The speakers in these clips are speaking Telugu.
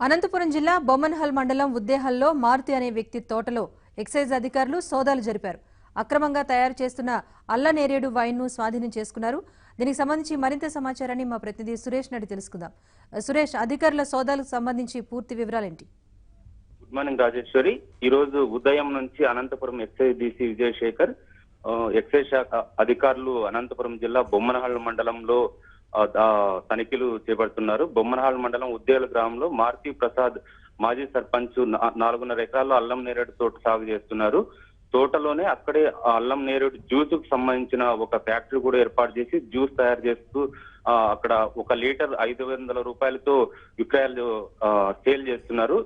అనంతపురం జిల్లా బొమ్మన్హల్ మండలం ఉద్దేహల్లో మారుతి అనే వ్యక్తి తోటలో ఎక్సైజ్ అధికారులు సోదాలు జరిపారు. అక్రమంగా తయారు చేస్తున్న అల్లనేరేడు వైన్ను స్వాధీనం చేసుకున్నారు. దీనికి సంబంధించి మరింత సమాచారాన్ని మా ప్రతినిధి సురేష్ నడి తెలుసుకుందాం. సురేష్, అధికారుల సోదాలకు సంబంధించి పూర్తి వివరాలేంటి? Good morning Rajeshwari. ఈ రోజు ఉదయం నుంచి Anantapuram excise DC Vijayashekar, excise శాఖ అధికారులు అనంతపురం జిల్లా బొమ్మనహాల్ మండలంలో తనిఖీలు చేపడుతున్నారు. బొమ్మనహాల్ మండలం ఉద్దేల గ్రామంలో మారుతి ప్రసాద్ మాజీ సర్పంచ్ 4.5 ఎకరాల్లో అల్లం నేరేడు తోట సాగు చేస్తున్నారు. తోటలోనే అక్కడే అల్లం నేరేడు జ్యూస్ కు సంబంధించిన ఒక ఫ్యాక్టరీ కూడా ఏర్పాటు చేసి జ్యూస్ తయారు చేస్తూ అక్కడ 1 లీటర్ 500 రూపాయలతో విక్రయాలు సేల్ చేస్తున్నారు.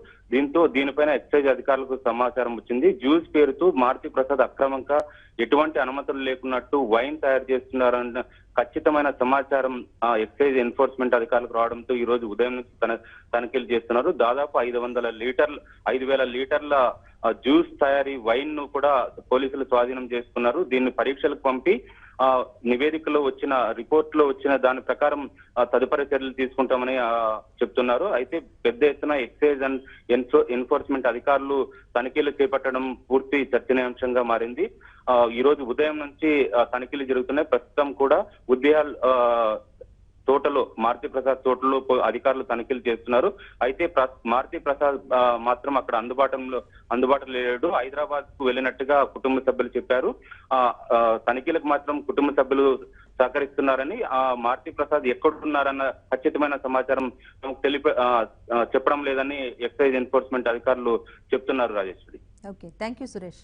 దీనిపైన ఎక్సైజ్ అధికారులకు సమాచారం వచ్చింది. జ్యూస్ పేరుతో మారుతి ప్రసాద్ అక్రమంగా ఎటువంటి అనుమతులు లేకున్నట్టు వైన్ తయారు చేస్తున్నారన్న ఖచ్చితమైన సమాచారం ఎక్సైజ్ ఎన్ఫోర్స్మెంట్ అధికారులకు రావడంతో ఈ రోజు ఉదయం నుంచి తనిఖీలు చేస్తున్నారు. దాదాపు 5,000 లీటర్ల జ్యూస్ తయారీ వైన్ ను కూడా పోలీసులు స్వాధీనం చేసుకున్నారు. దీన్ని పరీక్షలకు పంపి నివేదికలో వచ్చిన రిపోర్ట్ లో వచ్చిన దాని ప్రకారం తదుపరి చర్యలు తీసుకుంటామని చెప్తున్నారు. అయితే పెద్ద ఎత్తున ఎక్సైజ్ అండ్ ఎన్ఫోర్స్మెంట్ అధికారులు తనిఖీలు చేపట్టడం పూర్తి చర్చనీయాంశంగా మారింది. ఈ రోజు ఉదయం నుంచి తనిఖీలు జరుగుతున్నాయి. ప్రస్తుతం కూడా ఉద్యాల్ తోటలో మారుతి ప్రసాద్ తోటలో అధికారులు తనిఖీలు చేస్తున్నారు. అయితే మారుతి ప్రసాద్ మాత్రం అక్కడ అందుబాటులో లేడు. హైదరాబాద్ కు వెళ్ళినట్టుగా కుటుంబ సభ్యులు చెప్పారు. తనిఖీలకు మాత్రం కుటుంబ సభ్యులు సహకరిస్తున్నారని, మారుతి ప్రసాద్ ఎక్కడున్నారన్న ఖచ్చితమైన సమాచారం చెప్పడం లేదని ఎక్సైజ్ ఎన్ఫోర్స్మెంట్ అధికారులు చెప్తున్నారు. Rajeshwari. Okay, thank you Suresh.